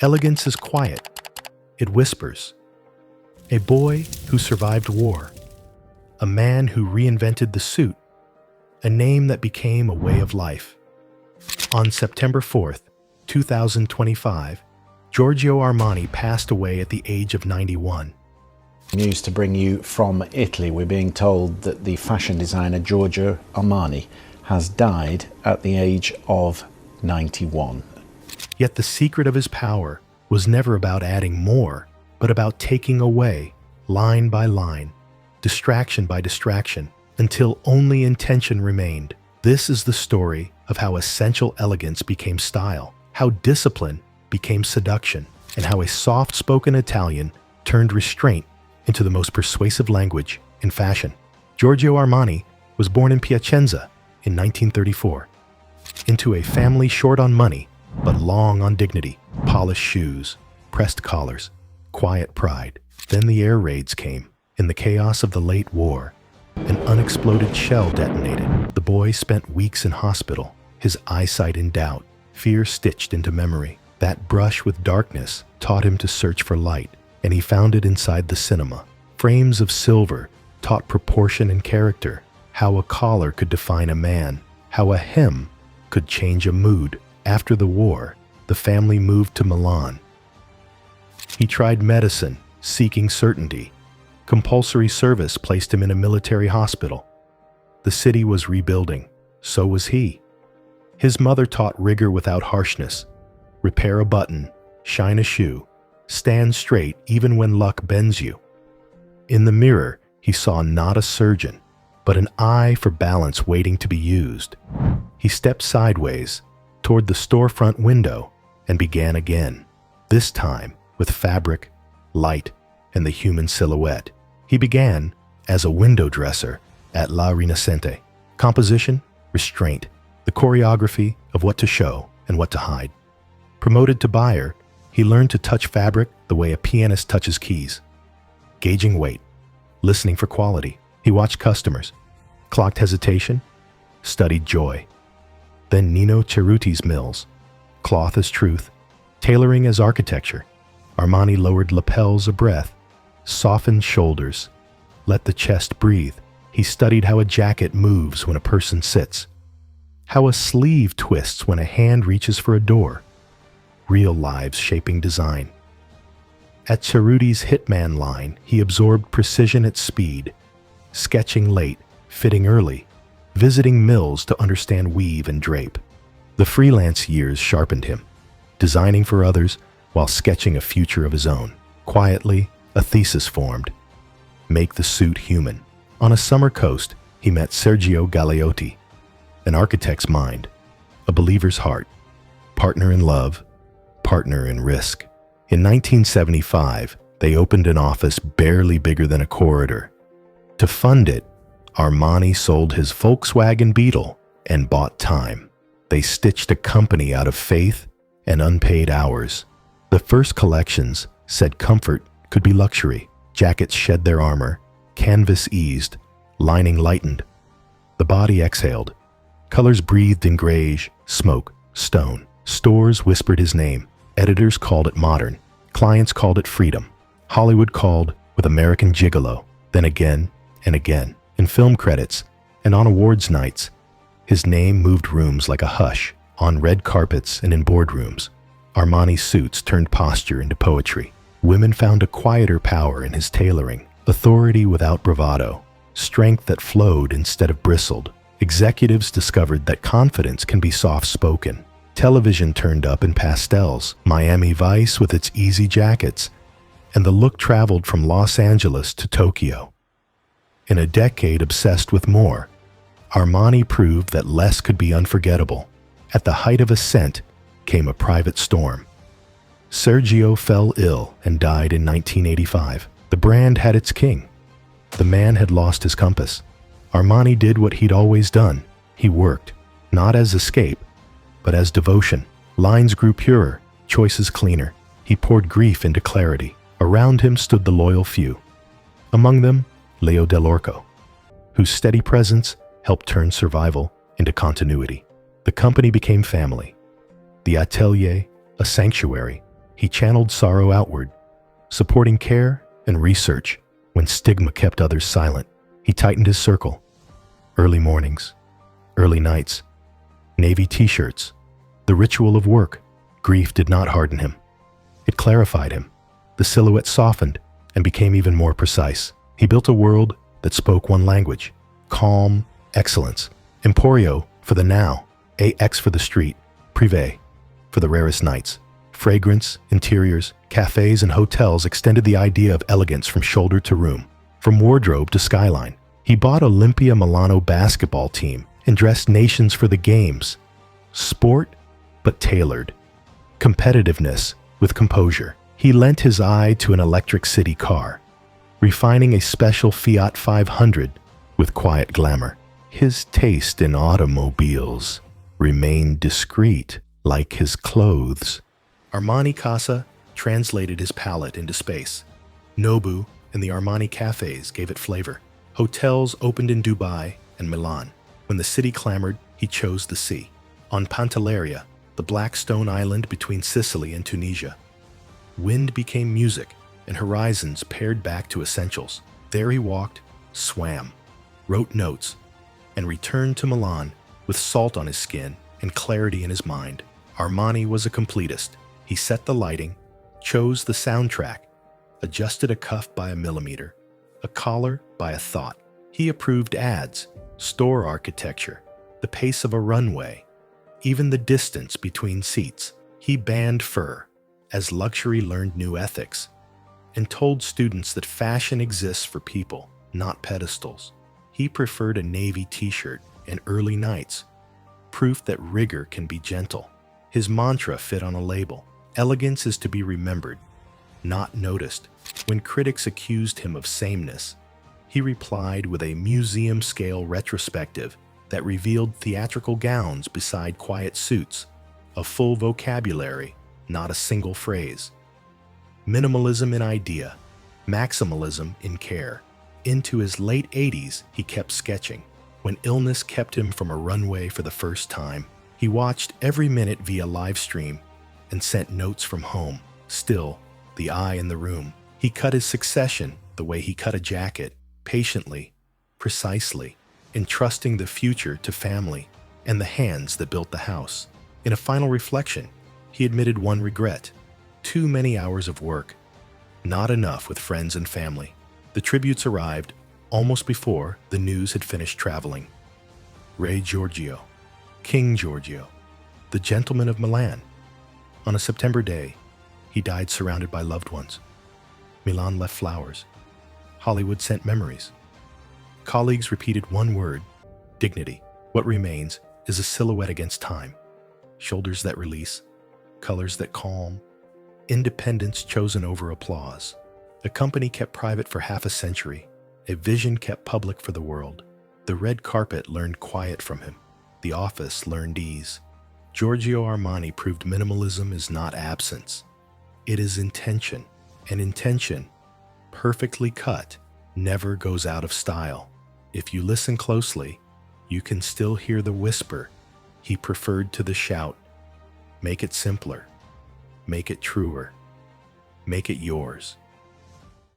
Elegance is quiet. It whispers. A boy who survived war. A man who reinvented the suit. A name that became a way of life. On September 4th, 2025, Giorgio Armani passed away at the age of 91. News to bring you from Italy. We're being told that the fashion designer Giorgio Armani has died at the age of 91. Yet the secret of his power was never about adding more, but about taking away, line by line, distraction by distraction, until only intention remained. This is the story of how essential elegance became style, how discipline became seduction, and how a soft-spoken Italian turned restraint into the most persuasive language in fashion. Giorgio Armani was born in Piacenza in 1934, into a family short on money but long on dignity, polished shoes, pressed collars, quiet pride. Then the air raids came. In the chaos of the late war, an unexploded shell detonated. The boy spent weeks in hospital, his eyesight in doubt, fear stitched into memory. That brush with darkness taught him to search for light, and he found it inside the cinema. Frames of silver taught proportion and character, how a collar could define a man, how a hem could change a mood. After the war, the family moved to Milan. He tried medicine, seeking certainty. Compulsory service placed him in a military hospital. The city was rebuilding. So was he. His mother taught rigor without harshness. Repair a button, shine a shoe, stand straight even when luck bends you. In the mirror, he saw not a surgeon, but an eye for balance waiting to be used. He stepped sideways toward the storefront window and began again, this time with fabric, light, and the human silhouette. He began as a window dresser at La Rinascente. Composition, restraint, the choreography of what to show and what to hide. Promoted to buyer, he learned to touch fabric the way a pianist touches keys. Gauging weight, listening for quality. He watched customers, clocked hesitation, studied joy. Then Nino Cerruti's mills, cloth as truth, tailoring as architecture. Armani lowered lapels a breath, softened shoulders, let the chest breathe. He studied how a jacket moves when a person sits, how a sleeve twists when a hand reaches for a door. Real lives shaping design. At Cerruti's Hitman line, he absorbed precision at speed, sketching late, fitting early, visiting mills to understand weave and drape. The freelance years sharpened him, designing for others while sketching a future of his own. Quietly, a thesis formed. Make the suit human. On a summer coast, he met Sergio Galeotti, an architect's mind, a believer's heart, partner in love, partner in risk. In 1975, they opened an office barely bigger than a corridor. To fund it, Armani sold his Volkswagen Beetle and bought time. They stitched a company out of faith and unpaid hours. The first collections said comfort could be luxury. Jackets shed their armor, canvas eased, lining lightened. The body exhaled. Colors breathed in grayish, smoke, stone. Stores whispered his name. Editors called it modern. Clients called it freedom. Hollywood called with American Gigolo. Then again and again. In film credits and on awards nights, his name moved rooms like a hush. On red carpets and in boardrooms, Armani suits turned posture into poetry. Women found a quieter power in his tailoring, authority without bravado, strength that flowed instead of bristled. Executives discovered that confidence can be soft-spoken. Television turned up in pastels, Miami Vice with its easy jackets, and the look traveled from Los Angeles to Tokyo. In a decade obsessed with more, Armani proved that less could be unforgettable. At the height of ascent came a private storm. Sergio fell ill and died in 1985. The brand had its king. The man had lost his compass. Armani did what he'd always done. He worked, not as escape, but as devotion. Lines grew purer, choices cleaner. He poured grief into clarity. Around him stood the loyal few. Among them, Leo Dell'Orco, whose steady presence helped turn survival into continuity. The company became family. The atelier, a sanctuary. He channeled sorrow outward, supporting care and research when stigma kept others silent. He tightened his circle. Early mornings, early nights, navy t-shirts, the ritual of work. Grief did not harden him. It clarified him. The silhouette softened and became even more precise. He built a world that spoke one language: calm, excellence. Emporio for the now, AX for the street, Privé for the rarest nights. Fragrance, interiors, cafes, and hotels extended the idea of elegance from shoulder to room, from wardrobe to skyline. He bought Olympia Milano basketball team and dressed nations for the games. Sport, but tailored. Competitiveness with composure. He lent his eye to an electric city car, refining a special Fiat 500 with quiet glamour. His taste in automobiles remained discreet, like his clothes. Armani Casa translated his palette into space. Nobu and the Armani cafes gave it flavor. Hotels opened in Dubai and Milan. When the city clamored, he chose the sea. On Pantelleria, the black stone island between Sicily and Tunisia, wind became music and horizons pared back to essentials. There he walked, swam, wrote notes, and returned to Milan with salt on his skin and clarity in his mind. Armani was a completist. He set the lighting, chose the soundtrack, adjusted a cuff by a millimeter, a collar by a thought. He approved ads, store architecture, the pace of a runway, even the distance between seats. He banned fur, as luxury learned new ethics, and told students that fashion exists for people, not pedestals. He preferred a navy t-shirt and early nights, proof that rigor can be gentle. His mantra fit on a label: elegance is to be remembered, not noticed. When critics accused him of sameness, he replied with a museum-scale retrospective that revealed theatrical gowns beside quiet suits, a full vocabulary, not a single phrase. Minimalism in idea, maximalism in care. Into his late 80s, he kept sketching. When illness kept him from a runway for the first time, he watched every minute via live stream and sent notes from home. Still, the eye in the room. He cut his succession the way he cut a jacket, patiently, precisely, entrusting the future to family and the hands that built the house. In a final reflection, he admitted one regret: too many hours of work, not enough with friends and family. The tributes arrived almost before the news had finished traveling. Re Giorgio, King Giorgio, the gentleman of Milan. On a September day, he died surrounded by loved ones. Milan left flowers. Hollywood sent memories. Colleagues repeated one word: dignity. What remains is a silhouette against time. Shoulders that release, colors that calm, independence chosen over applause. A company kept private for half a century, a vision kept public for the world. The red carpet learned quiet from him. The office learned ease. Giorgio Armani proved minimalism is not absence. It is intention, and intention, perfectly cut, never goes out of style. If you listen closely, you can still hear the whisper he preferred to the shout. Make it simpler. Make it truer. Make it yours.